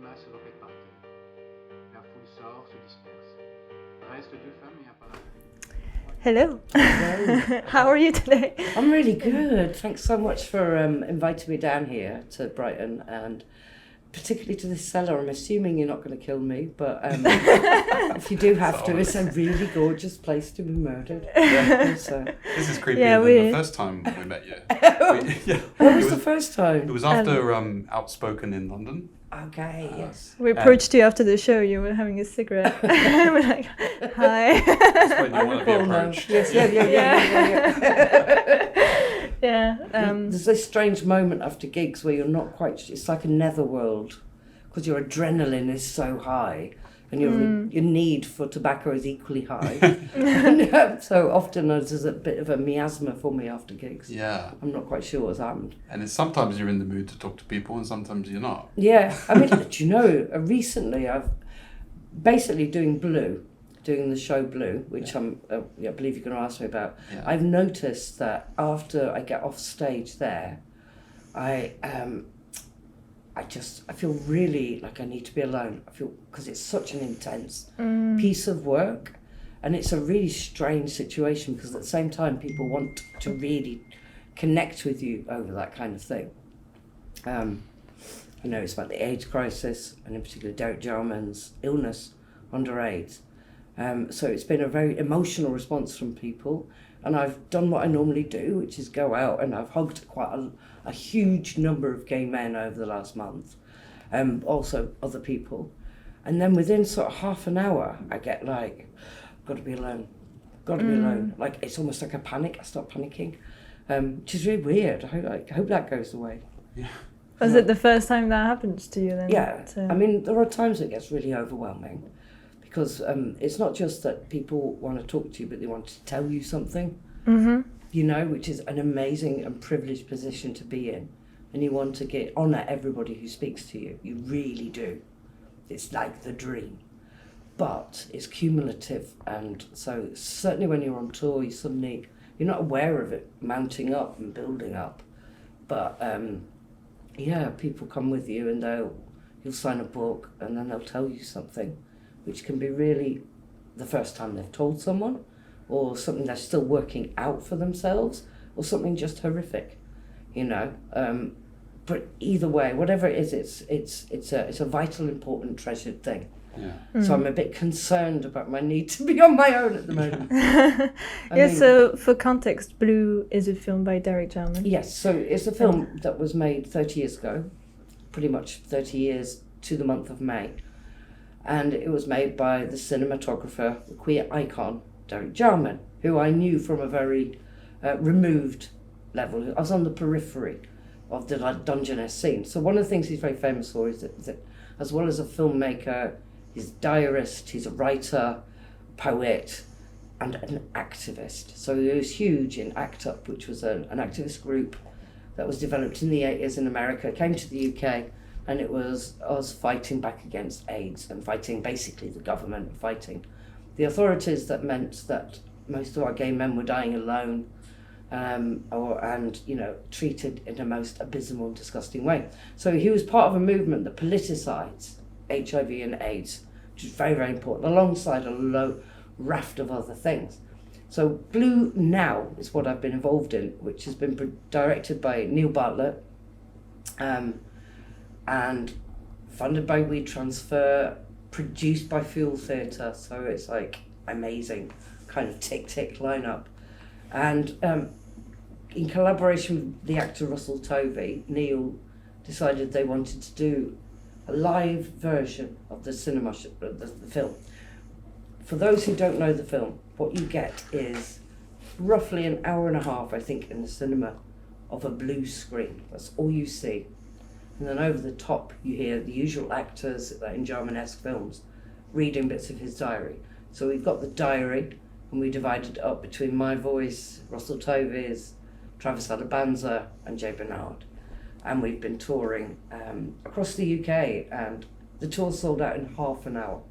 glace repaît par terre. La foule sort, se disperse. Reste deux femmes et un parapluie. Hello. Hello. How are you today? I'm really good. Thanks so much for inviting me down here to Brighton, and particularly to this cellar. I'm assuming you're not going to kill me, but if you do have to, it's a really gorgeous place to be murdered. Yeah. So. This is creepier Yeah, than the first time we met you. What was the first time? It was after Outspoken in London. Okay, yes. We approached you after the show. You were having a cigarette. We're like, hi. That's when you I want to be recall now. approached. Yes, yeah. Yeah. There's this strange moment after gigs where you're not quite. It's like a netherworld, because your adrenaline is so high, and your need for tobacco is equally high. And, so often there's a bit of a miasma for me after gigs. Yeah. I'm not quite sure what's happened. And it's sometimes you're in the mood to talk to people, and sometimes you're not. Yeah, I mean, do you know? Recently, I've basically doing the show Blue, which I believe you're going to ask me about. Yeah. I've noticed that after I get off stage there, I feel really like I need to be alone. I feel, because it's such an intense piece of work, and it's a really strange situation, because at the same time people want to really connect with you over that kind of thing. It's about the AIDS crisis, and in particular Derek Jarman's illness under AIDS. So it's been a very emotional response from people, and I've done what I normally do, which is go out, and I've hugged quite a huge number of gay men over the last month, also other people. And then within sort of half an hour, I get like, got to be alone. Like, it's almost like a panic. I start panicking, which is really weird. I hope that goes away. Yeah. Was it the first time that happens to you then? Yeah. I mean, there are times it gets really overwhelming, because it's not just that people want to talk to you, but they want to tell you something, which is an amazing and privileged position to be in. And you want to honour everybody who speaks to you. You really do. It's like the dream. But it's cumulative. And so certainly when you're on tour, you're not aware of it mounting up and building up. But people come with you, and you'll sign a book, and then they'll tell you something, which can be really the first time they've told someone, or something they're still working out for themselves, or something just horrific, But either way, whatever it is, it's a vital, important, treasured thing. Yeah. So I'm a bit concerned about my need to be on my own at the moment. So for context, Blue is a film by Derek Jarman. Yes, so it's a film that was made 30 years ago, pretty much 30 years to the month of May. And it was made by the cinematographer, the queer icon, Derek Jarman, who I knew from a very removed level. I was on the periphery of the Dungeness scene. So one of the things he's very famous for is that as well as a filmmaker, he's a diarist, he's a writer, poet, and an activist. So he was huge in ACT UP, which was an activist group that was developed in the 80s in America, came to the UK, and it was us fighting back against AIDS and fighting basically the government, fighting the authorities. That meant that most of our gay men were dying alone, treated in the most abysmal, disgusting way. So he was part of a movement that politicized HIV and AIDS, which is very, very important, alongside a raft of other things. So Blue now is what I've been involved in, which has been directed by Neil Bartlett, and funded by We Transfer, produced by Fuel Theatre. So it's like amazing kind of tick lineup. And in collaboration with the actor Russell Tovey, Neil decided they wanted to do a live version of the film. For those who don't know the film, what you get is roughly an hour and a half, I think, in the cinema of a blue screen. That's all you see. And then over the top, you hear the usual actors in Jarman-esque films reading bits of his diary. So we've got the diary, and we divided it up between my voice, Russell Tovey's, Travis Alabanza and Jay Bernard. And we've been touring across the UK, and the tour sold out in half an hour.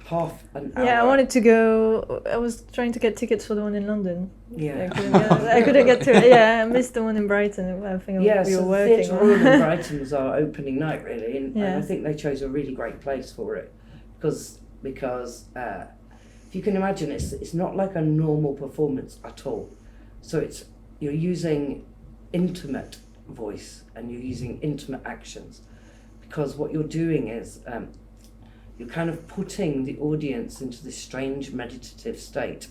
half an hour. Yeah, I wanted to go. I was trying to get tickets for the one in London. Yeah. I couldn't get to it. Yeah, I missed the one in Brighton. I think we were So working. Theatre Royal in Brighton was our opening night, really, and Yeah. I think they chose a really great place for it because if you can imagine, it's not like a normal performance at all. So you're using intimate voice and you're using intimate actions, because what you're doing is you're kind of putting the audience into this strange meditative state.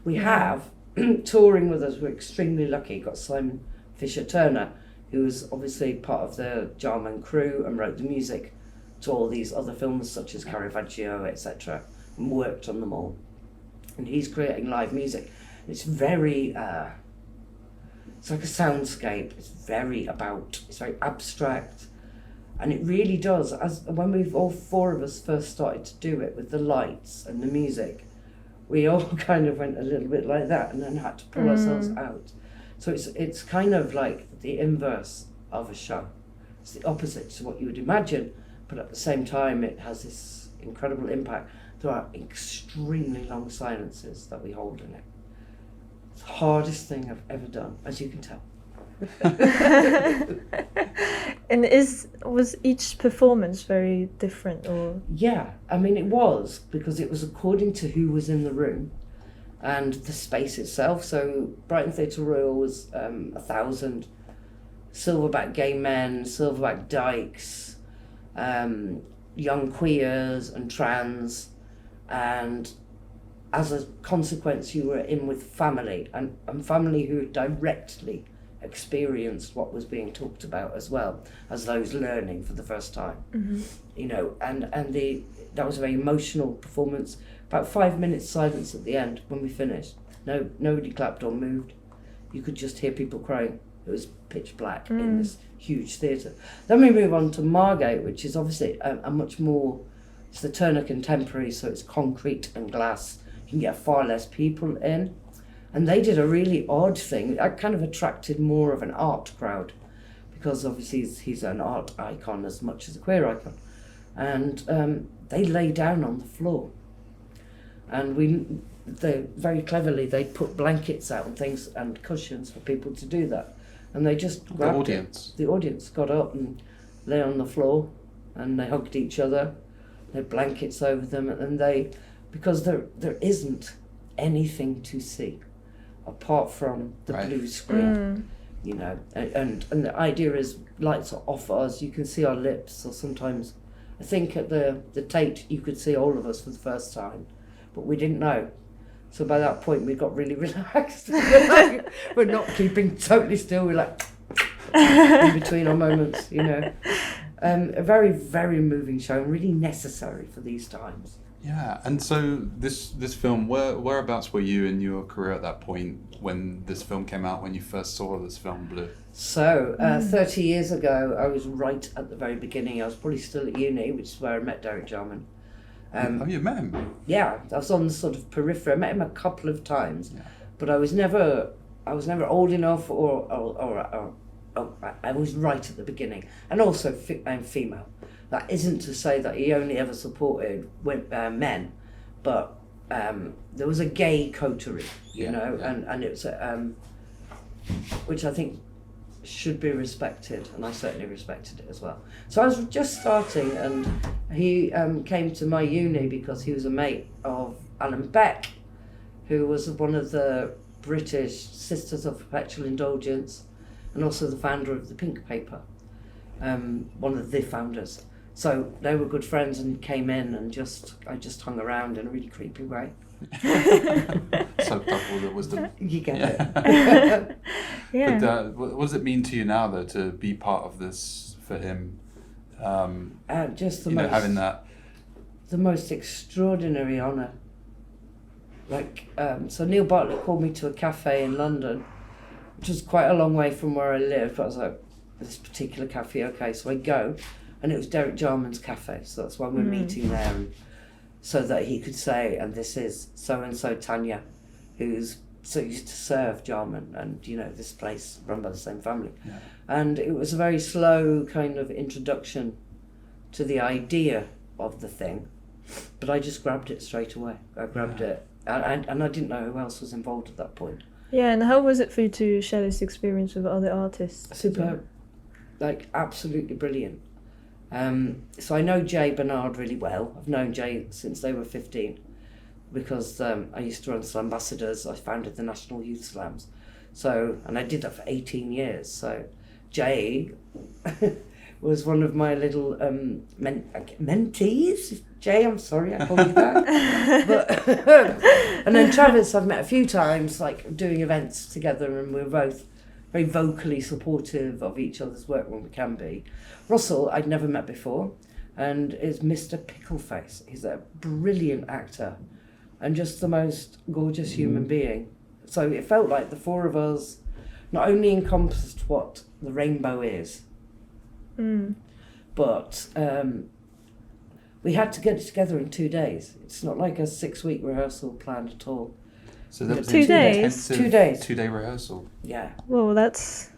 We have, touring with us, we're extremely lucky, got Simon Fisher-Turner, who was obviously part of the Jarman crew and wrote the music to all these other films such as Caravaggio, etc., and worked on them all. And he's creating live music. It's very, it's like a soundscape. It's very abstract. And it really does, when we've all four of us first started to do it with the lights and the music, we all kind of went a little bit like that and then had to pull ourselves out. So it's kind of like the inverse of a show. It's the opposite to what you would imagine, but at the same time it has this incredible impact. There are extremely long silences that we hold in it. It's the hardest thing I've ever done, as you can tell. And was each performance very different, or? Yeah, I mean it was, because it was according to who was in the room and the space itself. So Brighton Theatre Royal was 1,000 silverback gay men, silverback dykes, young queers and trans, and as a consequence you were in with family and family who directly experienced what was being talked about, as well as those learning for the first time. You know, and that was a very emotional performance. About 5 minutes silence at the end when we finished. Nobody clapped or moved. You could just hear people crying. It was pitch black in this huge theatre. Then we move on to Margate, which is obviously a much more, it's the Turner Contemporary, so it's concrete and glass. You can get far less people in. And they did a really odd thing. That kind of attracted more of an art crowd, because obviously he's an art icon as much as a queer icon. And they lay down on the floor. And they very cleverly, they put blankets out and things and cushions for people to do that. And they just grabbed the audience. The audience got up and lay on the floor, and they hugged each other. They had blankets over them, and because there isn't anything to see apart from the blue screen, you know, and the idea is lights are off us, you can see our lips, or sometimes I think at the Tate you could see all of us for the first time, but we didn't know. So by that point we got really relaxed. We're not keeping totally still, we're like in between our moments, you know. A very, very moving show, and really necessary for these times. Yeah, and so this film, whereabouts were you in your career at that point when this film came out, when you first saw this film, Blue? So, 30 years ago, I was right at the very beginning. I was probably still at uni, which is where I met Derek Jarman. Oh, you met him? Yeah, I was on the sort of periphery. I met him a couple of times, Yeah. but I was never old enough, or I was right at the beginning. And also, I'm female. That isn't to say that he only ever supported men, but there was a gay coterie, you know, and it was, which I think should be respected, and I certainly respected it as well. So I was just starting, and he came to my uni because he was a mate of Alan Beck, who was one of the British Sisters of Perpetual Indulgence, and also the founder of the Pink Paper, one of the founders. So they were good friends and came in, and I just hung around in a really creepy way. So double the wisdom. You get it. Yeah. But what does it mean to you now, though, to be part of this for him? Just the you know, most, having that. The most extraordinary honour. Like, so Neil Bartlett called me to a cafe in London, which was quite a long way from where I lived, but I was like, this particular cafe, okay, so I go. And it was Derek Jarman's cafe, so that's why we're meeting there, and so that he could say, and this is so-and-so Tanya, who's so used to serve Jarman, and, you know, this place run by the same family. Yeah. And it was a very slow kind of introduction to the idea of the thing, But I just grabbed it straight away. I grabbed it, and I didn't know who else was involved at that point. Yeah, and how was it for you to share this experience with other artists? Superb, like absolutely brilliant. So I know Jay Bernard really well. I've known Jay since they were 15 because I used to run SLAMbassadors. I founded the National Youth Slams. So, and I did that for 18 years. So Jay was one of my little mentees. Jay, I'm sorry I called you that. But, and then Travis I've met a few times, like doing events together, and we're both very vocally supportive of each other's work when we can be. Russell, I'd never met before, and is Mr. Pickleface. He's a brilliant actor and just the most gorgeous human being. So it felt like the four of us not only encompassed what the rainbow is, but we had to get it together in 2 days. It's not like a 6-week rehearsal planned at all. So that was 2 days? 2 days. 2-day rehearsal. Yeah. Well, that's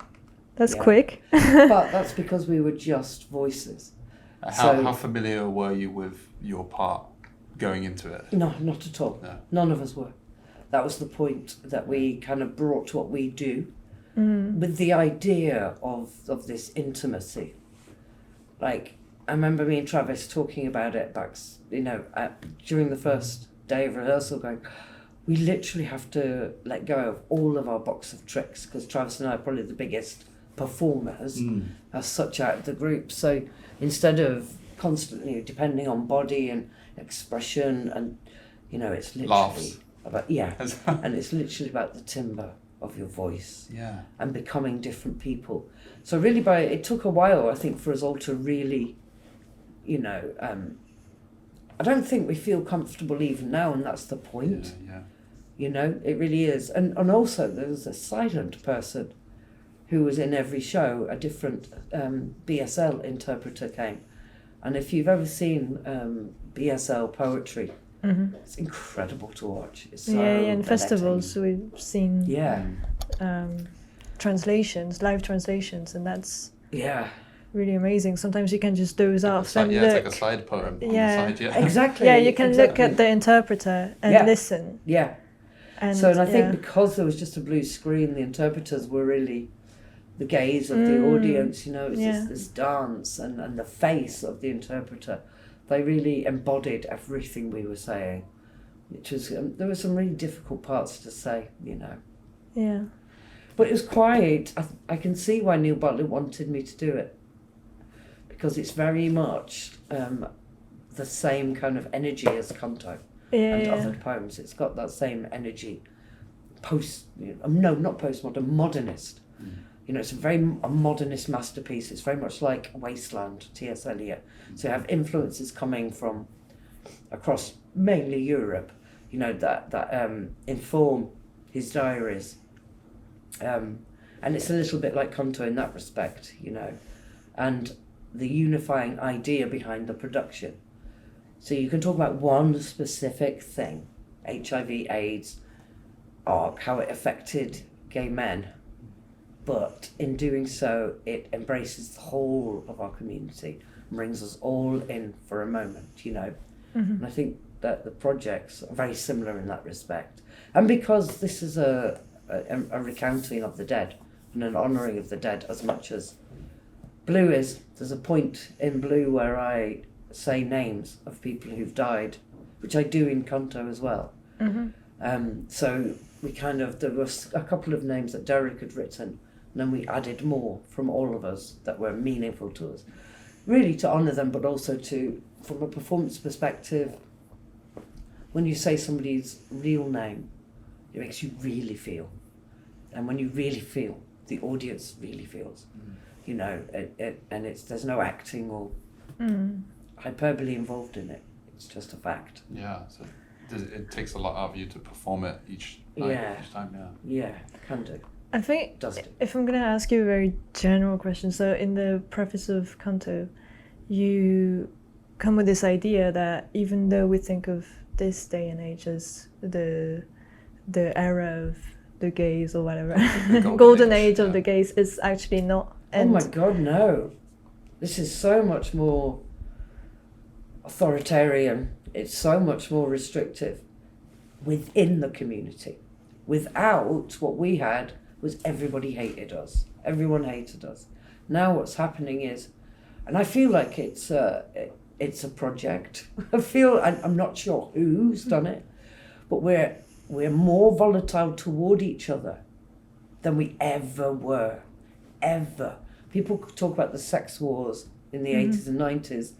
Yeah. quick. But that's because we were just voices. How familiar were you with your part going into it? No, not at all. No. None of us were. That was the point that we kind of brought to what we do with the idea of this intimacy. Like, I remember me and Travis talking about it back, during the first day of rehearsal, going, we literally have to let go of all of our box of tricks, because Travis and I are probably the biggest performers as such out of the group. So instead of constantly depending on body and expression, and it's literally Laughs. about and it's literally about the timbre of your voice and becoming different people. So really it took a while, I think, for us all to really I don't think we feel comfortable even now, and that's the point. It really is. And also there was a silent person who was in every show. A different BSL interpreter came, and if you've ever seen BSL poetry, it's incredible to watch. It's so in festivals we've seen live translations, and that's really amazing. Sometimes you can just doze off and look. It's like a side poem on the side, Exactly. Yeah, you can look at the interpreter and listen. Yeah. And I think because there was just a blue screen, the interpreters were really the gaze of the audience, it's this dance and the face of the interpreter. They really embodied everything we were saying, which was, there were some really difficult parts to say, Yeah. But it was quite, I can see why Neil Butler wanted me to do it, because it's very much the same kind of energy as Canto and Othered Poems. It's got that same energy, not postmodern, modernist. It's a modernist masterpiece. It's very much like Wasteland, T.S. Eliot. So you have influences coming from across mainly Europe, that inform his diaries. And it's a little bit like Canto in that respect, and the unifying idea behind the production. So you can talk about one specific thing, HIV/AIDS, how it affected gay men, but in doing so, it embraces the whole of our community and brings us all in for a moment, And I think that the projects are very similar in that respect. And because this is a recounting of the dead and an honouring of the dead as much as Blue is, there's a point in Blue where I say names of people who've died, which I do in Canto as well. So there was a couple of names that Derek had written, and then we added more from all of us that were meaningful to us, really to honour them, but also from a performance perspective, when you say somebody's real name, it makes you really feel. And when you really feel, the audience really feels. And there's no acting or hyperbole involved in it. It's just a fact. Yeah, so it takes a lot out of you to perform it each time. Yeah, can do. I think Does do. If I'm going to ask you a very general question, so in the preface of Canto, you come with this idea that even though we think of this day and age as the era of the gays or whatever, golden age of the gays, it's actually not. Oh my God, no. This is so much more authoritarian, it's so much more restrictive within the community. Without, what we had was everybody hated us. Everyone hated us. Now what's happening is, and I feel like it's a project. I'm not sure who's done it, but we're more volatile toward each other than we ever were, ever. People talk about the sex wars in the 80s and 90s,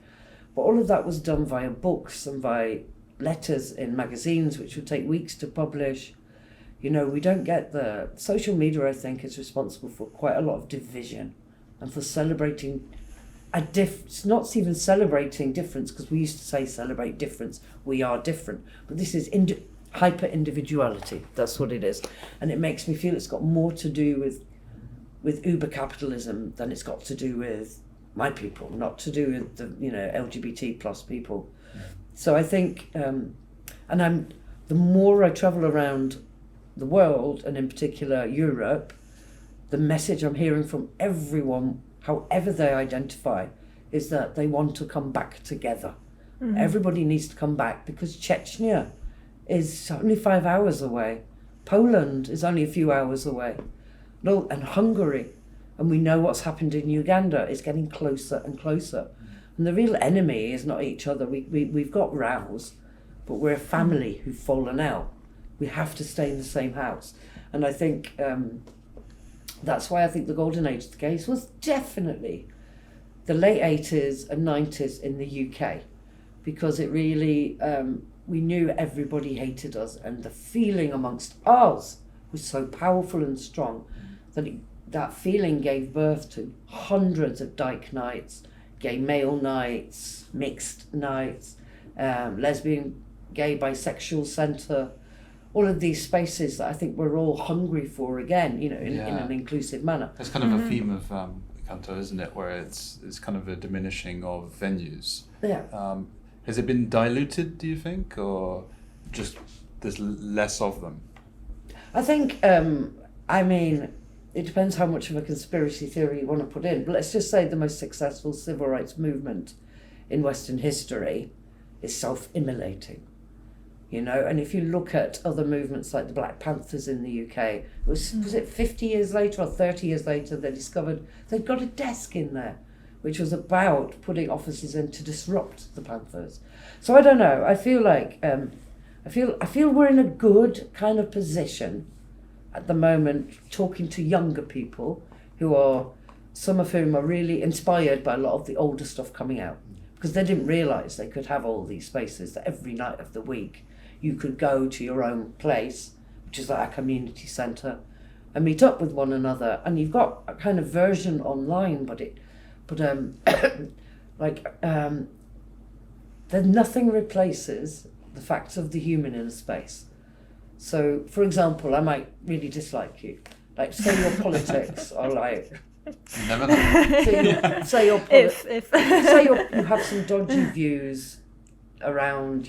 but all of that was done via books and by letters in magazines, which would take weeks to publish. You know, we don't get the social media. I think is responsible for quite a lot of division and for celebrating it's not even celebrating difference, because we used to say celebrate difference. We are different, but this is hyper individuality. That's what it is, and it makes me feel it's got more to do with uber capitalism than it's got to do with my people, not to do with the LGBT plus people. So I think, and the more I travel around the world, and in particular Europe, the message I'm hearing from everyone, however they identify, is that they want to come back together. Everybody needs to come back, because Chechnya is only 5 hours away. Poland is only a few hours away. No, and Hungary. And we know what's happened in Uganda is getting closer and closer. And the real enemy is not each other. We've got rows, but we're a family who've fallen out. We have to stay in the same house. And I think that's why I think the golden age of the gays was definitely the late 80s and 90s in the UK, because it really, we knew everybody hated us, and the feeling amongst us was so powerful and strong that that feeling gave birth to hundreds of dyke nights, gay male nights, mixed nights, lesbian, gay, bisexual centre, all of these spaces that I think we're all hungry for again, in an inclusive manner. It's kind of a theme of canto, isn't it, where it's kind of a diminishing of venues. Yeah. Has it been diluted, do you think, or just there's less of them? I think, it depends how much of a conspiracy theory you want to put in, but let's just say the most successful civil rights movement in Western history is self-immolating. And if you look at other movements like the Black Panthers in the UK, was it 50 years later or 30 years later they discovered they'd got a desk in there, which was about putting officers in to disrupt the Panthers. So I don't know. I feel like I feel we're in a good kind of position at the moment, talking to younger people some of whom are really inspired by a lot of the older stuff coming out, because they didn't realise they could have all these spaces that every night of the week you could go to your own place, which is like a community centre, and meet up with one another. And you've got a kind of version online, then nothing replaces the fact of the human in a space. So, for example, I might really dislike you. Like, say your politics are like... You never know. Say you have some dodgy views around,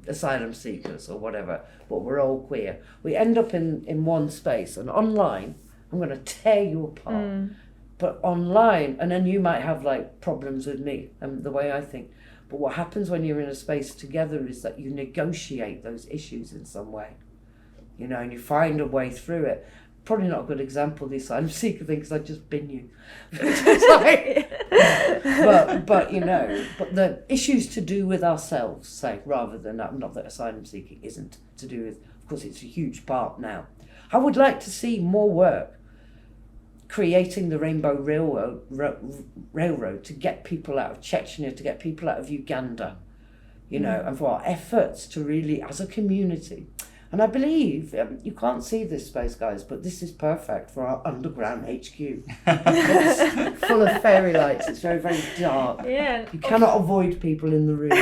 asylum seekers or whatever, but we're all queer. We end up in one space, and online, I'm going to tear you apart. But online, and then you might have like problems with me and the way I think. But what happens when you're in a space together is that you negotiate those issues in some way, and you find a way through it. Probably not a good example, the asylum seeker thing, because I've just been you. But the issues to do with ourselves, say, rather than that, not that asylum seeking isn't to do with, of course it's a huge part now. I would like to see more work creating the Rainbow Railroad to get people out of Chechnya, to get people out of Uganda, and for our efforts to really, as a community. And I believe, you can't see this space, guys, but this is perfect for our underground HQ. It's full of fairy lights. It's very, very dark. Yeah. You cannot avoid people in the room.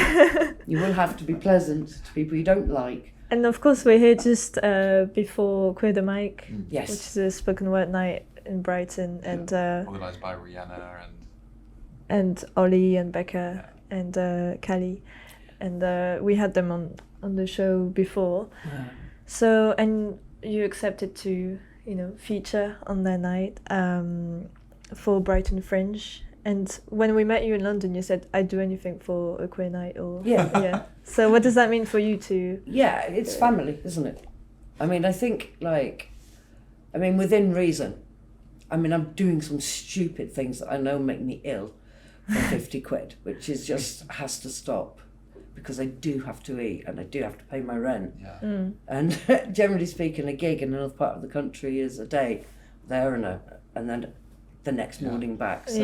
You will have to be pleasant to people you don't like. And of course, we're here just before Queer the Mic, Yes. which is a spoken word night in Brighton, and organised by Rihanna and Ollie and Becca and Callie, and we had them on the show before. Yeah. So, and you accepted to feature on their night for Brighton Fringe, And when we met you in London, you said, I'd do anything for a queer night, or Yeah. So what does that mean for you to? Yeah, it's family, isn't it? I mean, I think within reason. I mean, I'm doing some stupid things that I know make me ill for 50 quid, which is just has to stop, because I do have to eat and I do have to pay my rent. Yeah. And generally speaking, a gig in another part of the country is a day there and then the next morning back. So,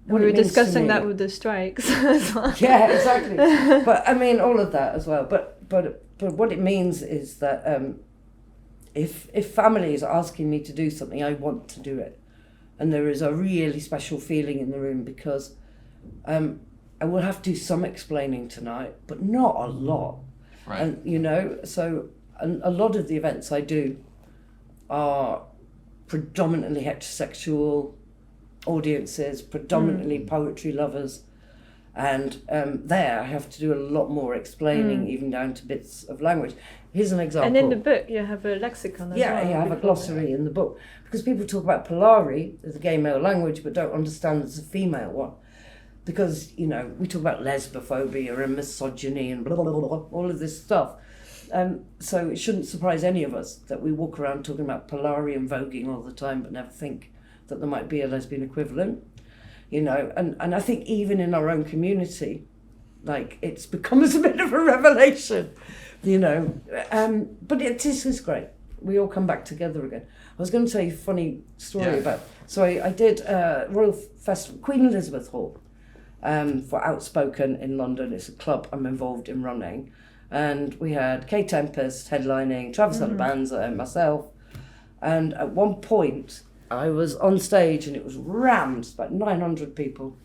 we were discussing that with the strikes as well. Yeah, exactly. But I mean, all of that as well. But what it means is that if family is asking me to do something, I want to do it. And there is a really special feeling in the room, because I will have to do some explaining tonight, but not a lot. Right. And, so a lot of the events I do are predominantly heterosexual audiences, predominantly poetry lovers. And there I have to do a lot more explaining, even down to bits of language. Here's an example. And in the book, you have a lexicon as well. Yeah, I have a glossary in the book. Because people talk about Polari as a gay male language, but don't understand it's a female one. Because, we talk about lesbophobia and misogyny and blah, blah, blah, blah, all of this stuff. So it shouldn't surprise any of us that we walk around talking about Polari and voguing all the time, but never think that there might be a lesbian equivalent. And I think even in our own community, it's become as a bit of a revelation, but this is great. We all come back together again. I was going to tell you a funny story about, so I did Royal Festival, Queen Elizabeth Hall, for Outspoken in London. It's a club I'm involved in running. And we had Kay Tempest headlining, Travis Alabanza and myself. And at one point, I was on stage and it was rammed, about 900 people.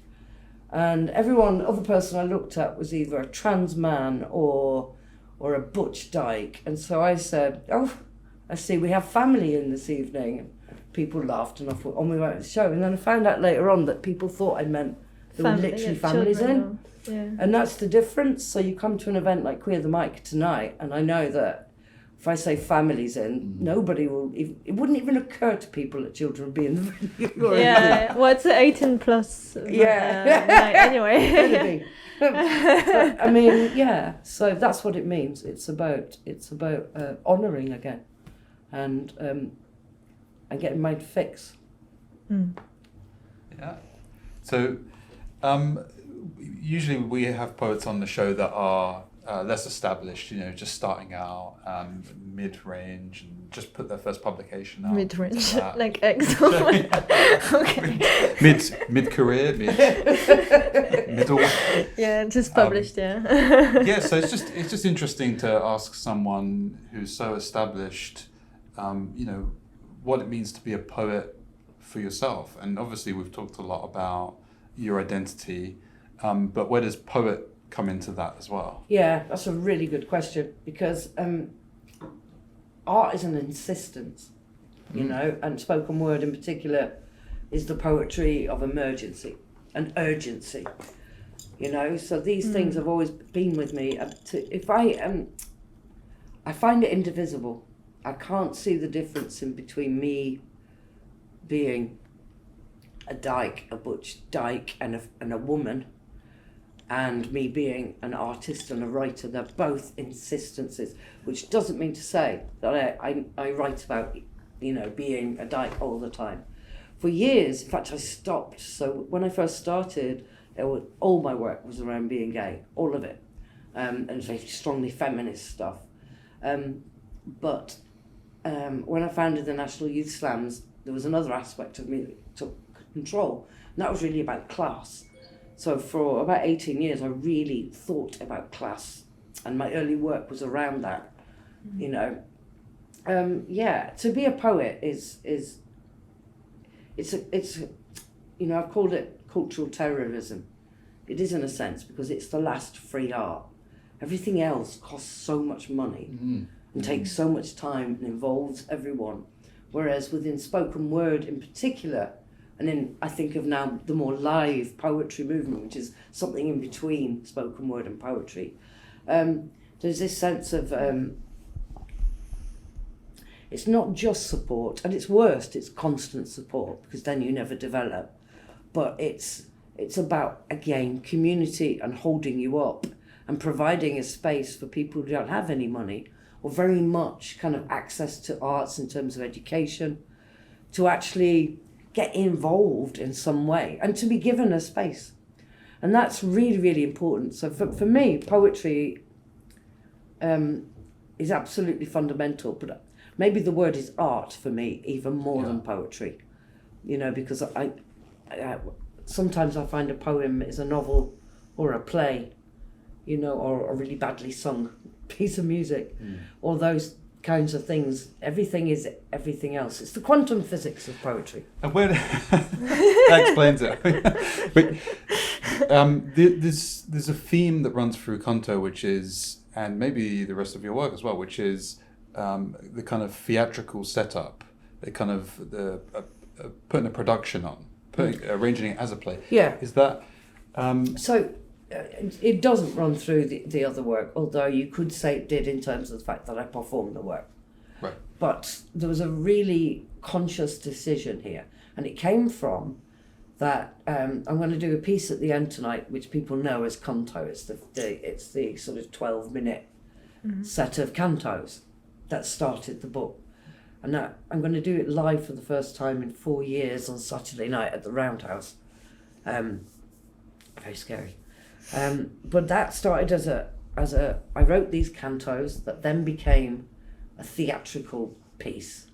And other person I looked at was either a trans man or a butch dyke. And so I said, I see we have family in this evening. And people laughed and off on we went to the show. And then I found out later on that people thought I meant there were literally families in. Yeah. And that's the difference. So you come to an event like Queer the Mic tonight, and I know that if I say families in, nobody will. It wouldn't even occur to people that children would be in the venue. Yeah, well, it's 18 plus. Night anyway. But, I mean, yeah. So that's what it means. It's about honouring again, and getting mind fix. Yeah. So, usually we have poets on the show that are less established, just starting out, mid-range, and just put their first publication out. Mid-range, like X. Okay. Mid-career, middle. Yeah, just published. Yeah. So it's just interesting to ask someone who's so established, what it means to be a poet for yourself. And obviously we've talked a lot about your identity, but where does poet come into that as well? Yeah, that's a really good question, because art is an insistence, and spoken word in particular is the poetry of emergency and urgency, so these things have always been with me. I find it indivisible. I can't see the difference in between me being a dyke, a butch dyke, and a woman, and me being an artist and a writer. They're both insistences, which doesn't mean to say that I write about, being a dyke all the time. For years, in fact, I stopped. So when I first started, all my work was around being gay, all of it, and it's very strongly feminist stuff. But when I founded the National Youth Slams, there was another aspect of me that took control, and that was really about class. So for about 18 years, I really thought about class, and my early work was around that. To be a poet is I've called it cultural terrorism. It is in a sense, because it's the last free art. Everything else costs so much money and takes so much time and involves everyone. Whereas within spoken word in particular, and then I think of now the more live poetry movement, which is something in between spoken word and poetry, there's this sense of it's not just support, and it's worst, it's constant support, because then you never develop. but it's about, again, community and holding you up and providing a space for people who don't have any money or very much kind of access to arts in terms of education, to actually get involved in some way and to be given a space. And that's really, really important. So for me, poetry is absolutely fundamental, but maybe the word is art for me even more than poetry, you know, because I sometimes I find a poem is a novel or a play, you know, or a really badly sung piece of music, or those kinds of things. Everything is everything else. It's the quantum physics of poetry. And when that explains it. But there's a theme that runs through Canto, which is, and maybe the rest of your work as well, which is the kind of theatrical setup, the kind of putting a production on, arranging it as a play. Yeah. Is that so? It doesn't run through the other work, although you could say it did in terms of the fact that I performed the work. Right. But there was a really conscious decision here, and it came from that I'm going to do a piece at the end tonight, which people know as canto. It's the sort of 12-minute set of cantos that started the book, and now I'm going to do it live for the first time in 4 years on Saturday night at the Roundhouse. Very scary. But that started as I wrote these cantos that then became a theatrical piece,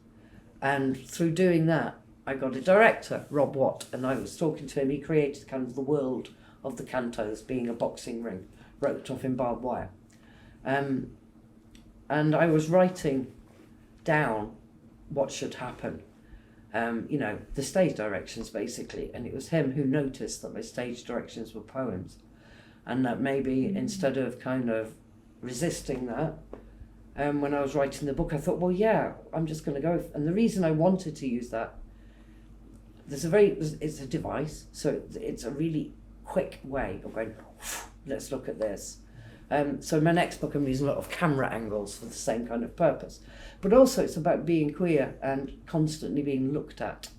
and through doing that I got a director, Rob Watt, and I was talking to him. He created kind of the world of the cantos being a boxing ring roped off in barbed wire, and I was writing down what should happen, you know, the stage directions basically, and it was him who noticed that my stage directions were poems. And that maybe instead of kind of resisting that, when I was writing the book, I thought, well, yeah, I'm just going to go. And the reason I wanted to use that, it's a device, so it's a really quick way of going, let's look at this. So my next book, I'm using a lot of camera angles for the same kind of purpose. But also it's about being queer and constantly being looked at.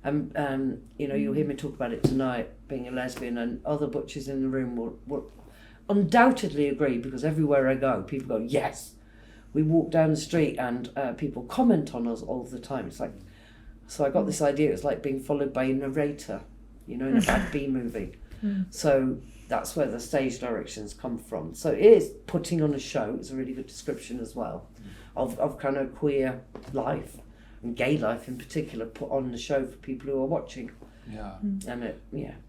You know, you'll hear me talk about it tonight, being a lesbian, and other butchers in the room will undoubtedly agree, because everywhere I go, people go, yes. We walk down the street and people comment on us all the time. It's like, so I got this idea, it's like being followed by a narrator, you know, in a bad B movie. So that's where the stage directions come from. So it is putting on a show, it's a really good description as well, of kind of queer life. And gay life in particular, put on the show for people who are watching. Yeah. And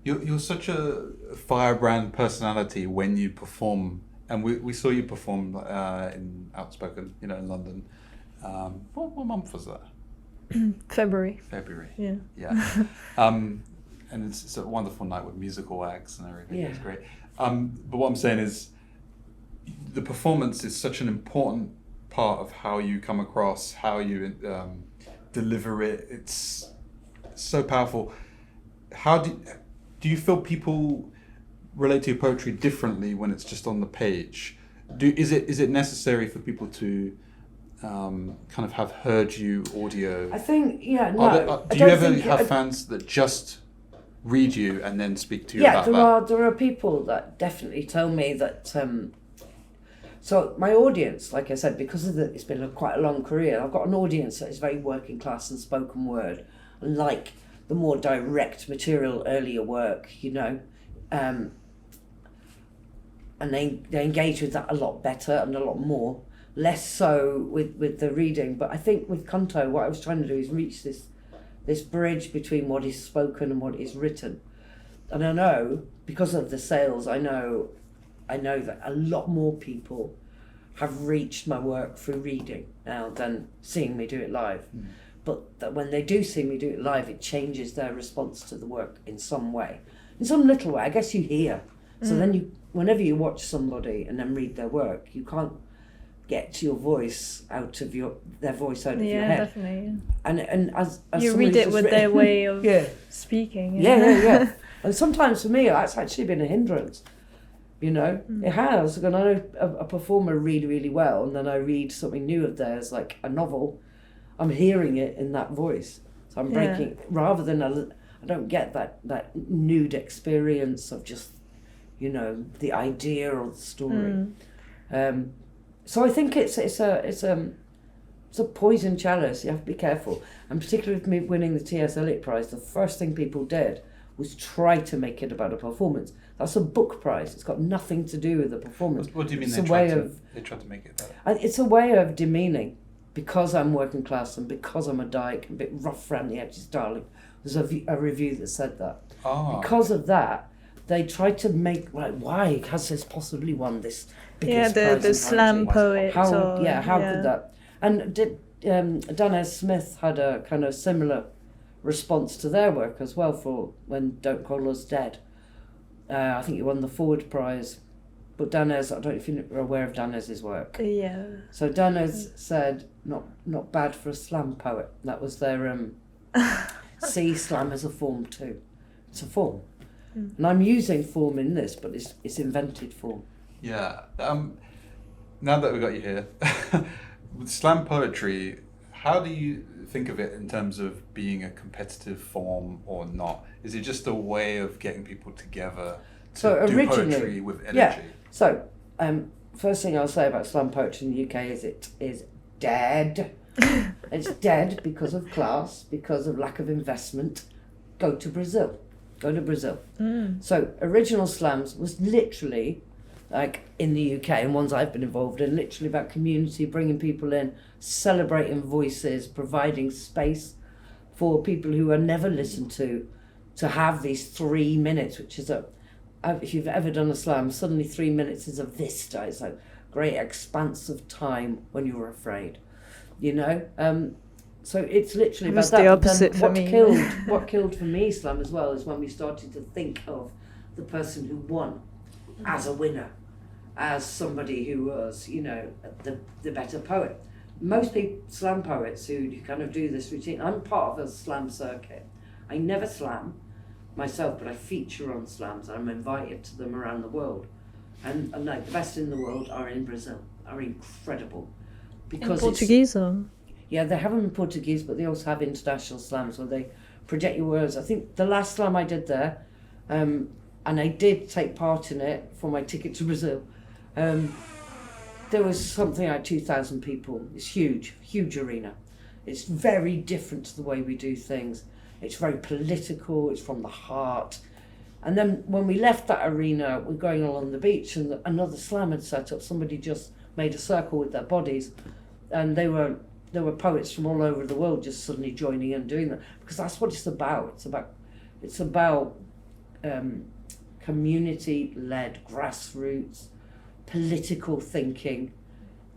You're such a firebrand personality when you perform, and we saw you perform in Outspoken, you know, in London. What month was that? February. Yeah. Yeah. And it's a wonderful night with musical acts and everything. Yeah. It's great. But what I'm saying is, the performance is such an important part of how you come across, how you deliver it. It's so powerful. How do you feel people relate to your poetry differently when it's just on the page? Is it necessary for people to kind of have heard you audio? I think, no. Do you ever have fans that just read you and then speak to you about that? Yeah, there are people that definitely tell me that. So my audience, like I said, because of it's been quite a long career, I've got an audience that is very working class and spoken word, and like the more direct material, earlier work, you know, and they engage with that a lot better and a lot more, less so with the reading. But I think with Canto, what I was trying to do is reach this bridge between what is spoken and what is written. And I know, because of the sales, I know that a lot more people have reached my work through reading now than seeing me do it live. But that when they do see me do it live, it changes their response to the work in some way. In some little way, I guess you hear. So then whenever you watch somebody and then read their work, you can't get your voice out of their voice out of your head. Definitely. And as you read it with their way of speaking. Yeah. And sometimes for me, that's actually been a hindrance. You know, it has. When I know a performer really, really well, and then I read something new of theirs, like a novel, I'm hearing it in that voice. So I'm breaking, rather than I don't get that nude experience of just, you know, the idea or the story. So I think it's a poison chalice. You have to be careful, and particularly with me winning the T.S. Eliot Prize, the first thing people did was try to make it about a performance. That's a book prize. It's got nothing to do with the performance. What do you mean it's they tried to make it better? It's a way of demeaning, because I'm working class and because I'm a dyke, a bit rough around the edges, darling. There's a review that said that. Because of that, they tried to make, like, why has this possibly won this biggest prize the in slam poetry? poet. How could that? And Danez Smith had a kind of similar response to their work as well for when Don't Call Us Dead. I think he won the Forward Prize. But Danez, I don't know if you're aware of Danez's work. Yeah. So Danez said, not bad for a slam poet. That was their see slam as a form too. It's a form. And I'm using form in this, but it's invented form. Yeah. Now that we've got you here, with slam poetry, how do you think of it in terms of being a competitive form or not? Is it just a way of getting people together to do poetry with energy? Yeah. So, first thing I'll say about slam poetry in the UK is it is dead. It's dead because of class, because of lack of investment. Go to Brazil. So, original slams was literally, like in the UK and ones I've been involved in, literally about community, bringing people in, celebrating voices, providing space for people who are never listened to have these 3 minutes, which is if you've ever done a slam, suddenly 3 minutes is a vista. It's a great expanse of time when you're afraid, you know? So it's literally it was about that. the opposite for me. What killed for me slam as well is when we started to think of the person who won as a winner, as somebody who was, you know, the better poet. Most people, slam poets who kind of do this routine, I'm part of a slam circuit. I never slam myself, but I feature on slams. I'm invited to them around the world. And like the best in the world are in Brazil, are incredible. Because in Portuguese or? Yeah, they have them in Portuguese, but they also have international slams where they project your words. I think the last slam I did there, and I did take part in it for my ticket to Brazil, there was something like 2,000 people. It's huge arena. It's very different to the way we do things. It's very political, it's from the heart. And then when we left that arena, we're going along the beach and another slam had set up. Somebody just made a circle with their bodies, and there were poets from all over the world just suddenly joining in and doing that, because that's what it's about. It's about community-led, grassroots, political thinking.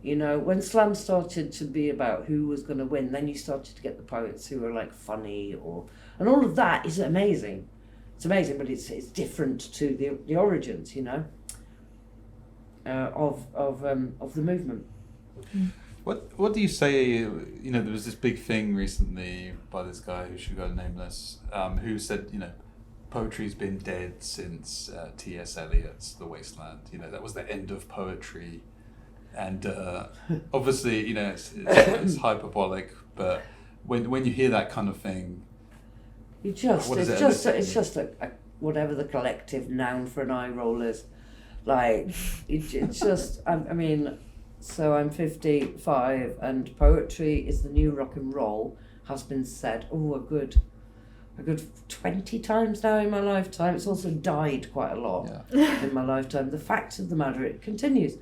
You know, when slam started to be about who was going to win, then you started to get the poets who were like funny and all of that is amazing. It's amazing, but it's different to the origins, you know, of the movement. What do you say? You know, there was this big thing recently by this guy who should go nameless, who said, you know, poetry's been dead since T.S. Eliot's The Wasteland. You know, that was the end of poetry. And obviously, you know, it's hyperbolic, but when you hear that kind of thing, it's just a whatever the collective noun for an eye roll is. Like, it's just, I mean, so I'm 55 and poetry is the new rock and roll has been said, a good 20 times now in my lifetime. It's also died quite a lot in my lifetime. The fact of the matter, it continues.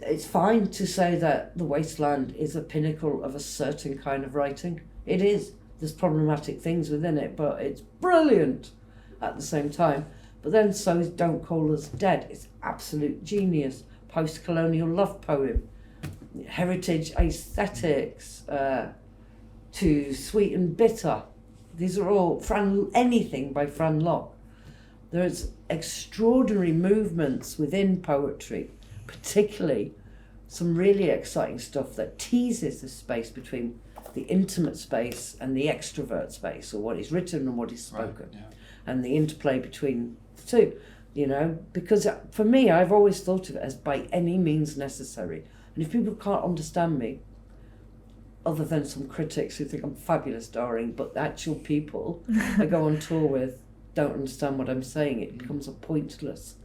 It's fine to say that The Wasteland is a pinnacle of a certain kind of writing. It is. There's problematic things within it, but it's brilliant at the same time. But then so is Don't Call Us Dead. It's absolute genius. Post-colonial love poem. Heritage aesthetics. To Sweet and Bitter. These are all anything by Fran Locke. There's extraordinary movements within poetry, particularly some really exciting stuff that teases the space between the intimate space and the extrovert space, or what is written and what is spoken, and the interplay between the two, you know, because for me, I've always thought of it as by any means necessary. And if people can't understand me, other than some critics who think I'm fabulous, darling, but the actual people I go on tour with don't understand what I'm saying. It becomes a pointless.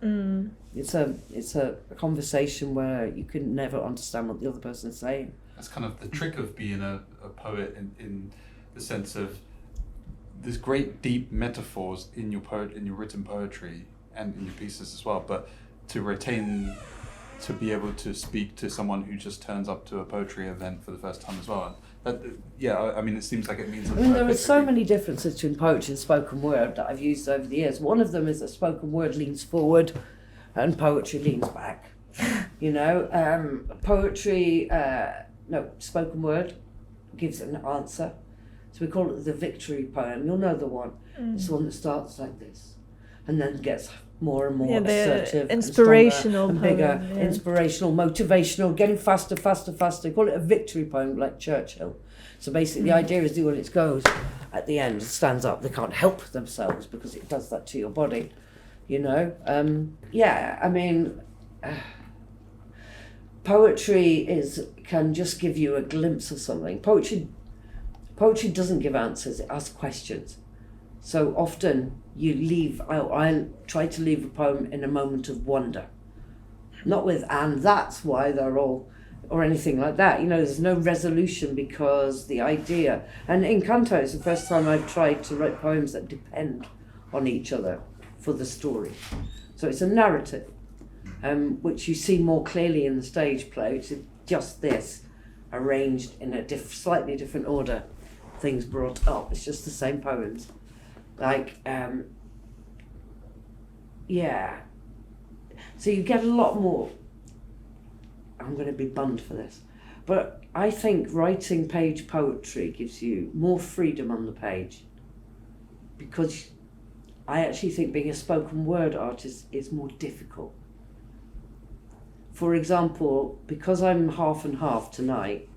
It's a conversation where you can never understand what the other person's saying. That's kind of the trick of being a poet in the sense of there's great deep metaphors in your written poetry and in your pieces as well, but to be able to speak to someone who just turns up to a poetry event for the first time as well. I mean, it seems like it means... there are so many differences between poetry and spoken word that I've used over the years. One of them is that spoken word leans forward and poetry leans back. Spoken word gives an answer. So we call it the victory poem. You'll know the one. It's the one that starts like this and then gets more and more assertive, inspirational and bigger, inspirational, motivational, getting faster. Call it a victory poem, like Churchill. So basically, the idea is when it goes at the end, it stands up. They can't help themselves because it does that to your body, poetry can just give you a glimpse of something. Poetry doesn't give answers; it asks questions. So often I try to leave a poem in a moment of wonder. Not with, and that's why they're all, or anything like that. There's no resolution because the idea, and in canto it's the first time I've tried to write poems that depend on each other for the story. So it's a narrative, which you see more clearly in the stage play, which is just this, arranged in a slightly different order, things brought up. It's just the same poems. So you get a lot more. I'm going to be bummed for this, but I think writing page poetry gives you more freedom on the page, because I actually think being a spoken word artist is more difficult. For example, because I'm half and half tonight,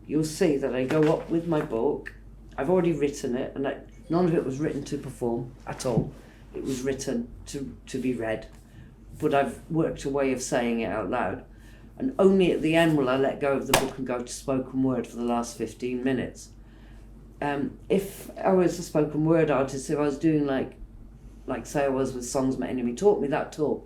you'll see that I go up with my book. I've already written it, and none of it was written to perform at all. It was written to be read. But I've worked a way of saying it out loud. And only at the end will I let go of the book and go to spoken word for the last 15 minutes. If I was a spoken word artist, if I was doing like say I was with Songs My Enemy Taught Me, that tour,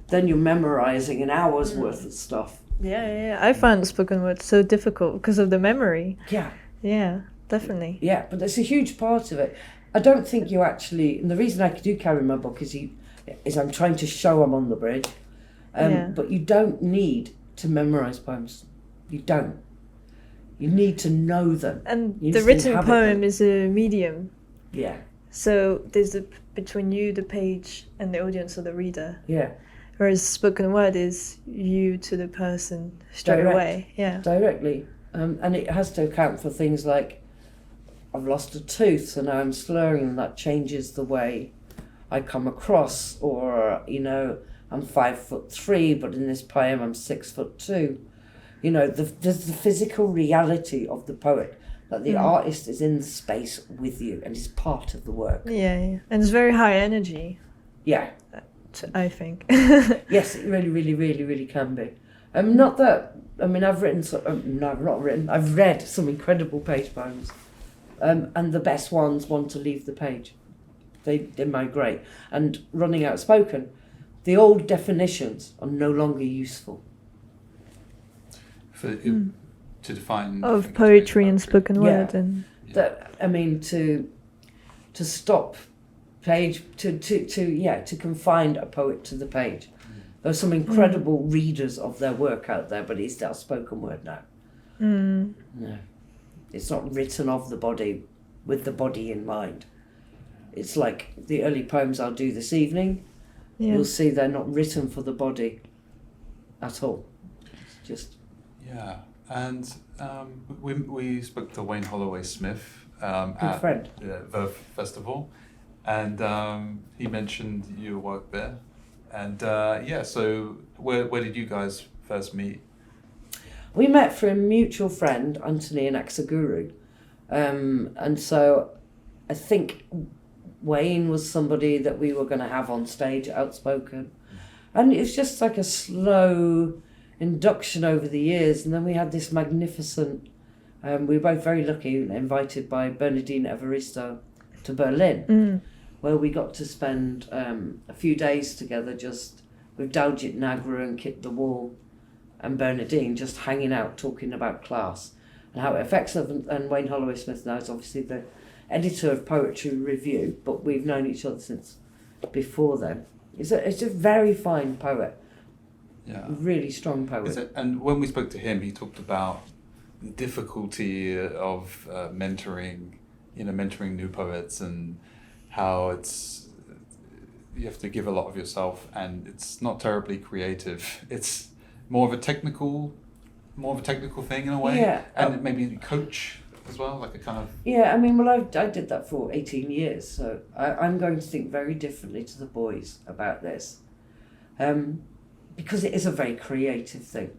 then you're memorising an hour's worth of stuff. Yeah. I find spoken word so difficult because of the memory. Yeah, definitely. Yeah, but that's a huge part of it. I don't think you actually, and the reason I do carry my book is I'm trying to show I'm on the bridge. But you don't need to memorise poems. You don't. You need to know them. And the written poem is a medium. Yeah. So there's between you, the page, and the audience or the reader. Yeah. Whereas spoken word is you to the person straight away. Yeah. Directly. And it has to account for things like, I've lost a tooth, so now I'm slurring, and that changes the way I come across. Or, I'm 5'3", but in this poem I'm 6'2". There's the physical reality of the poet, that the artist is in the space with you and is part of the work. Yeah. And it's very high energy. Yeah. I think. Yes, it really, really, really, really can be. Not that, I've written, I've read some incredible page poems. And the best ones want to leave the page. They migrate. And running outspoken, the old definitions are no longer useful. To define... Of poetry and spoken word. And to stop page, to confine a poet to the page. There are some incredible readers of their work out there, but it's now spoken word now. No. It's not written of the body with the body in mind. It's like the early poems I'll do this evening. Yeah. You'll see they're not written for the body at all. It's just... Yeah, and we spoke to Wayne Holloway-Smith at the Verve Festival, and he mentioned your work there. And so where did you guys first meet? We met through a mutual friend, Anthony and Axaguru. And so I think Wayne was somebody that we were going to have on stage at Outspoken. And it was just like a slow induction over the years. And then we had this magnificent We were both very lucky, invited by Bernardine Evaristo to Berlin, where we got to spend a few days together just with Daljit Nagra and Kit the Wall and Bernardine, just hanging out, talking about class and how it affects them. And Wayne Holloway-Smith now is obviously the editor of Poetry Review, but we've known each other since before then. It's a very fine poet. Yeah. Really strong poet. And when we spoke to him, he talked about the difficulty of mentoring new poets, and how you have to give a lot of yourself, and it's not terribly creative. It's more of a technical thing in a way, and maybe coach as well, like a kind of... Yeah, I mean, well, I did that for 18 years, so I'm going to think very differently to the boys about this, because it is a very creative thing.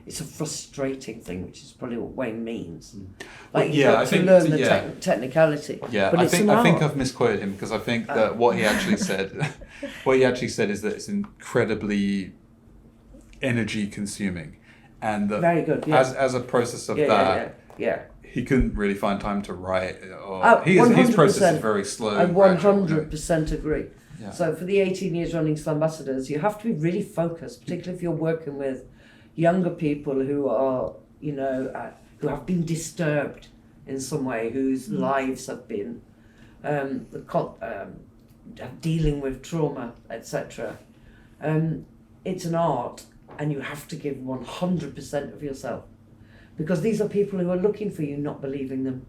It's a frustrating thing, which is probably what Wayne means. Like, you have to learn the technicality. Yeah, but I think I've misquoted him, because I think that what he actually said, is that it's incredibly energy consuming, and that very good. Yeah. As a process of he couldn't really find time to write. His process is very slow. I 100% agree. Yeah. So for the 18 years running SLAMbassadors, you have to be really focused, particularly if you're working with younger people who are, who have been disturbed in some way, whose lives have been dealing with trauma, etc. It's an art, and you have to give 100% of yourself, because these are people who are looking for you, not believing them.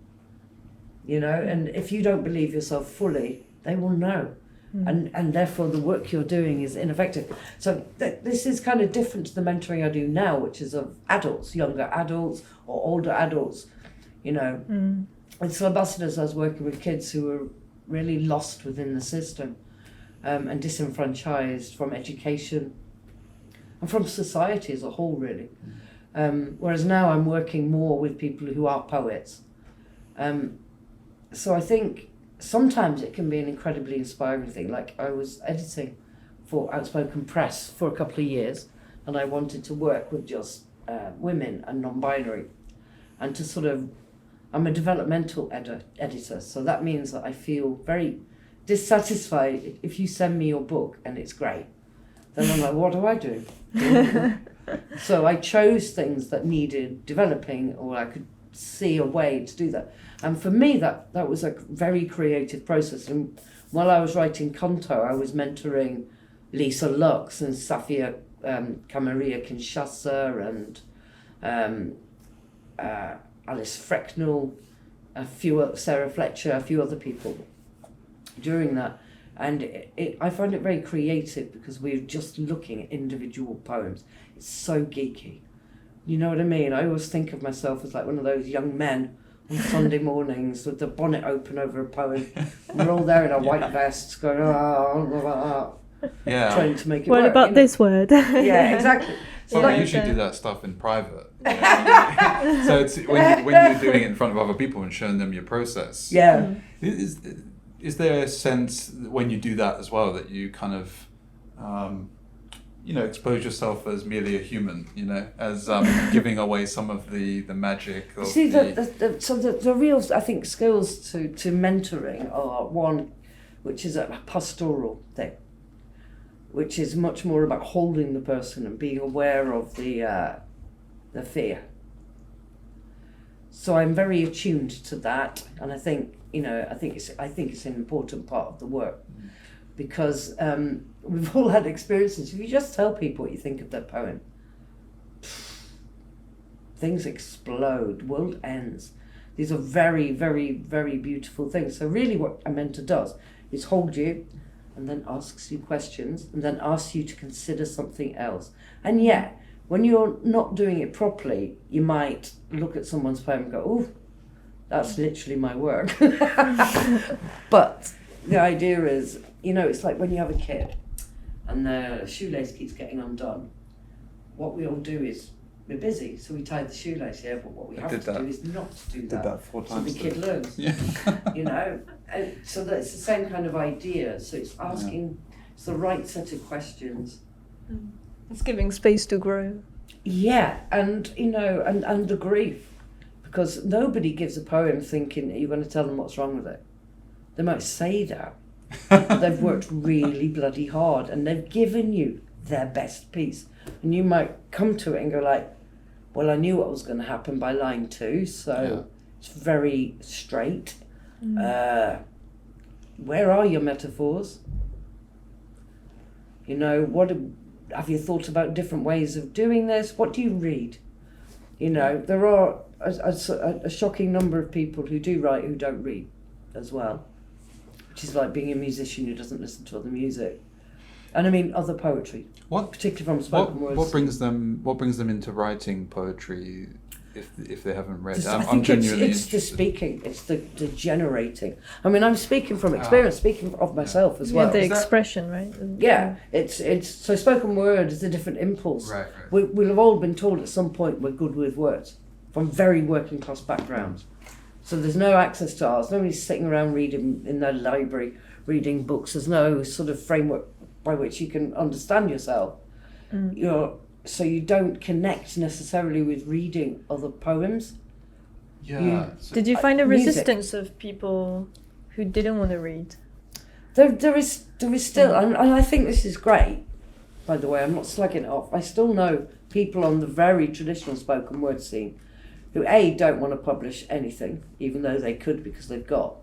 And if you don't believe yourself fully, they will know. And therefore the work you're doing is ineffective. So this is kind of different to the mentoring I do now, which is of adults, younger adults or older adults. With SLAMbassadors, I was working with kids who were really lost within the system, and disenfranchised from education and from society as a whole, really. Whereas now I'm working more with people who are poets. So I think sometimes it can be an incredibly inspiring thing. Like, I was editing for Outspoken Press for a couple of years, and I wanted to work with just women and non-binary, and to I'm a developmental editor, so that means that I feel very dissatisfied if you send me your book and it's great. Then I'm like, what do I do? So I chose things that needed developing, or I could see a way to do that. And for me, that was a very creative process. And while I was writing Conto, I was mentoring Lisa Lux and Safia Kamaria Kinshasa and Alice Frecknell, Sarah Fletcher, a few other people during that. And I find it very creative, because we're just looking at individual poems. It's so geeky. You know what I mean? I always think of myself as like one of those young men on Sunday mornings with the bonnet open over a poem. We're all there in our white vests going, trying to make it work. What about this word? Yeah, exactly. So I usually do that stuff in private. So it's when you're doing it in front of other people and showing them your process. Yeah. Is there a sense when you do that as well that you kind of, expose yourself as merely a human, as giving away some of the magic of the real, I think, skills to mentoring are one, which is a pastoral thing, which is much more about holding the person and being aware of the fear. So I'm very attuned to that, and I think it's an important part of the work, because we've all had experiences. If you just tell people what you think of their poem, things explode, world ends. These are very, very, very beautiful things. So really what a mentor does is hold you and then asks you questions and then asks you to consider something else. And yet, when you're not doing it properly, you might look at someone's poem and go, oh, that's literally my work. But the idea is, it's like when you have a kid and the shoelace keeps getting undone. What we all do is, we're busy, so we tie the shoelace, but what we have to do is not do that. Did that 4 times. So the kid learns. Yeah. And so that's the same kind of idea. So it's asking, it's the right set of questions. It's giving space to grow. Yeah, and and the grief, because nobody gives a poem thinking that you're going to tell them what's wrong with it. They might say that, but they've worked really bloody hard and they've given you their best piece. And you might come to it and go like, well, I knew what was going to happen by line 2, so it's very straight. Where are your metaphors? You know, what have you thought about different ways of doing this? What do you read? You know, there are a shocking number of people who do write who don't read as well, which is like being a musician who doesn't listen to other music. And I mean other poetry, particularly from spoken words. What brings them into writing poetry if they haven't read? I think it's the speaking, it's the generating. I mean, I'm speaking from experience, speaking of myself as well. The expression, right? Yeah, it's so spoken word is a different impulse. Right. We'll have all been told at some point we're good with words from very working class backgrounds. So there's no access to ours. Nobody's sitting around reading in their library, reading books. There's no sort of framework by which you can understand yourself. So you don't connect necessarily with reading other poems. Yeah. Did you find a resistance of people who didn't want to read? There is still, and I think this is great, by the way, I'm not slugging it off. I still know people on the very traditional spoken word scene who don't want to publish anything, even though they could because they've got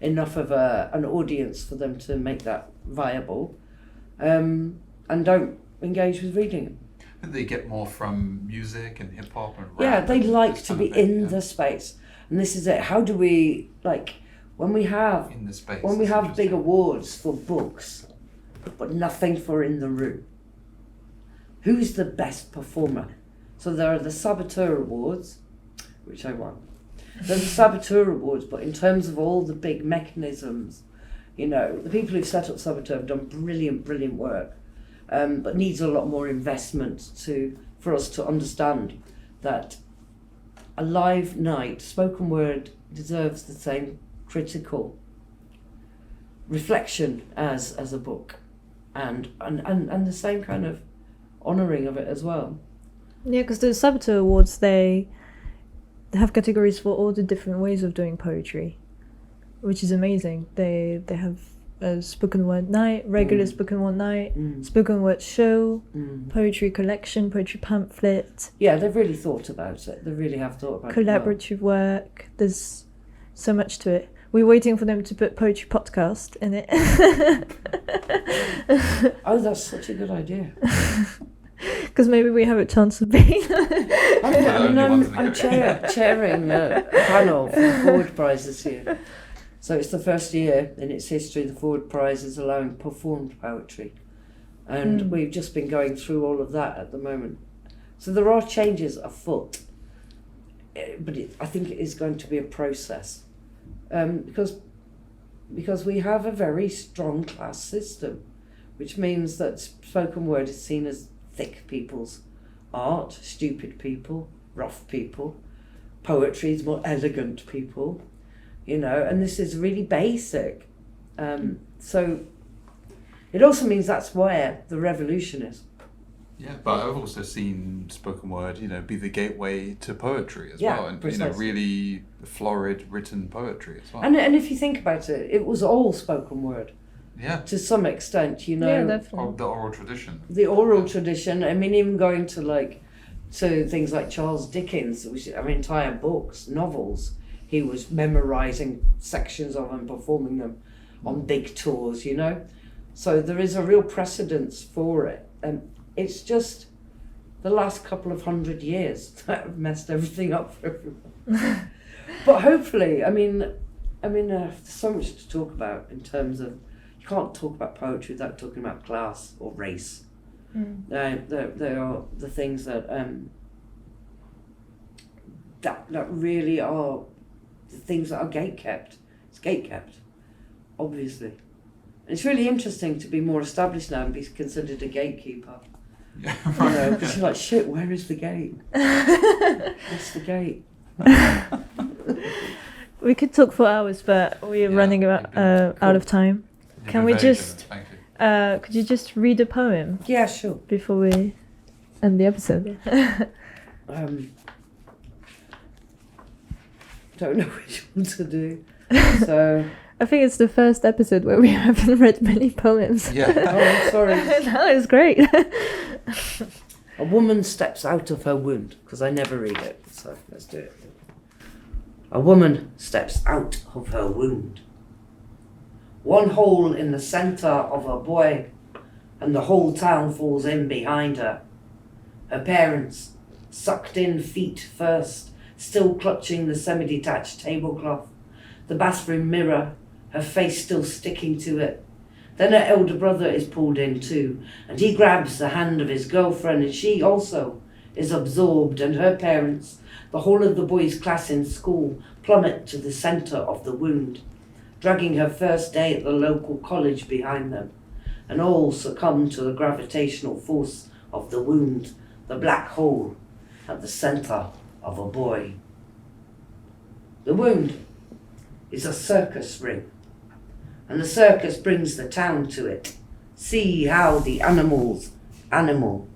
enough of an audience for them to make that viable, and don't engage with reading them. And they get more from music and hip hop and rap. Yeah, they like to be in the space, and this is it. How do we when we have in the space? When we have big awards for books, but nothing for in the room? Who's the best performer? So there are the Saboteur Awards, which I won. There's the Saboteur Awards, but in terms of all the big mechanisms, you know, the people who've set up Saboteur have done brilliant work. But needs a lot more investment for us to understand that a live night, spoken word deserves the same critical reflection as a book, and the same kind of honouring of it as well. Yeah, because the Saboteur Awards, they have categories for all the different ways of doing poetry, which is amazing. They have a spoken word night, regular spoken word night, spoken word show, poetry collection, poetry pamphlet. Yeah, they've really thought about it. They really have thought about collaborative work. There's so much to it. We're waiting for them to put poetry podcast in it. Oh, that's such a good idea. Because maybe we have a chance of being. I'm chairing a panel for the Forward Prize this year. So it's the first year in its history the Forward Prize is allowing performed poetry. And we've just been going through all of that at the moment. So there are changes afoot. But I think it is going to be a process. Because we have a very strong class system, which means that spoken word is seen as thick people's art, stupid people, rough people. Poetry is more elegant people. You know, and this is really basic. So it also means that's where the revolution is. Yeah, but I've also seen spoken word, you know, be the gateway to poetry as well, and precisely. You know, really florid written poetry as well. And if you think about it, it was all spoken word. Yeah. To some extent, you know. Yeah, definitely. The oral tradition. The oral tradition. I mean, even going to things like Charles Dickens, which entire books, novels. He was memorising sections of and performing them on big tours, you know. So there is a real precedence for it. And it's just the last couple of 100 years that have messed everything up for everyone. But hopefully, there's so much to talk about in terms of, you can't talk about poetry without talking about class or race. There are the things that really are the things that are gatekept. It's gatekept, obviously. And it's really interesting to be more established now and be considered a gatekeeper. Yeah, right. You know, because you're like, shit, where is the gate? What's the gate? We could talk for hours, but we're running out of time. Can we just... could you just read a poem? Yeah, sure. Before we end the episode. don't know which one to do. So I think it's the first episode where we haven't read many poems. Yeah. oh, I'm sorry. No, it's great. A woman steps out of her wound, because I never read it, so let's do it. A woman steps out of her wound. One hole in the centre of her boy, and the whole town falls in behind her. Her parents, sucked in feet first, still clutching the semi-detached tablecloth, the bathroom mirror, her face still sticking to it. Then her elder brother is pulled in too, and he grabs the hand of his girlfriend, and she also is absorbed, and her parents, the whole of the boys' class in school, plummet to the centre of the wound, dragging her first day at the local college behind them, and all succumb to the gravitational force of the wound, the black hole at the centre of a boy. The wound is a circus ring, and the circus brings the town to it. See how the animals animal.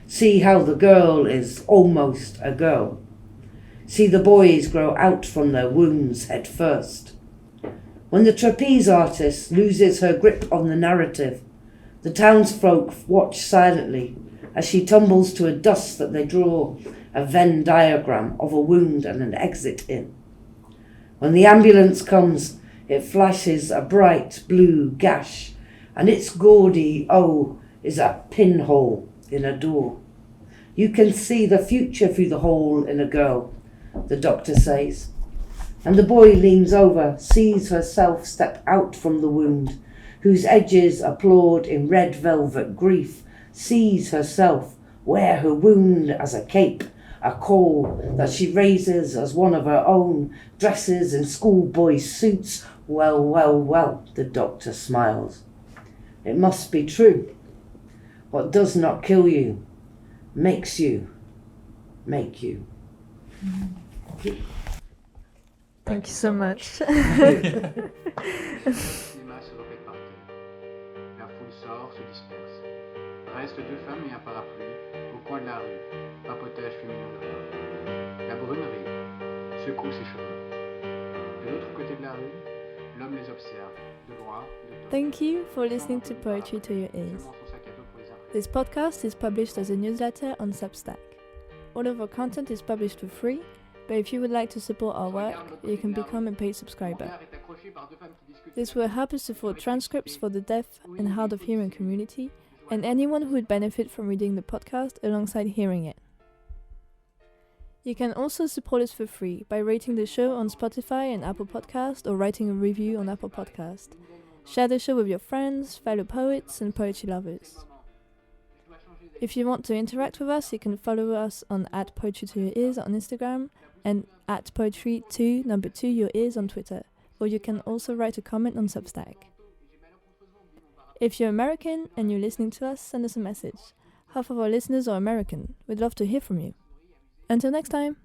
See how the girl is almost a girl. See the boys grow out from their wounds head first. When the trapeze artist loses her grip on the narrative, the townsfolk watch silently as she tumbles to a dust that they draw a Venn diagram of a wound and an exit in. When the ambulance comes, it flashes a bright blue gash, and its gaudy O is a pinhole in a door. You can see the future through the hole in a girl, the doctor says. And the boy leans over, sees herself step out from the wound, whose edges applaud in red velvet grief, sees herself wear her wound as a cape, a caul that she raises as one of her own, dresses in schoolboy suits. Well, well, well, the doctor smiles. It must be true. What does not kill you makes you make you. Thank you so much. Le cinéma se répète par terre. La foule sort, se disperse. Restent deux femmes et un parapluie au coin de la rue. Papotage féminin de voix. La brune rit, secoue ses cheveux. De l'autre côté de la rue, l'homme les observe, de loin, de dos. Thank you for listening to Poetry to Your Ears. Seulement son sac à dos pour les imprévus. This podcast is published as a newsletter on Substack. All of our content is published for free, but if you would like to support our work, you can become a paid subscriber. This will help us support transcripts for the deaf and hard of hearing community, and anyone who would benefit from reading the podcast alongside hearing it. You can also support us for free by rating the show on Spotify and Apple Podcast, or writing a review on Apple Podcast. Share the show with your friends, fellow poets and poetry lovers. If you want to interact with us, you can follow us on @poetry2yourears on Instagram and @poetry2 on Twitter, or you can also write a comment on Substack. If you're American and you're listening to us, send us a message. Half of our listeners are American. We'd love to hear from you. Until next time!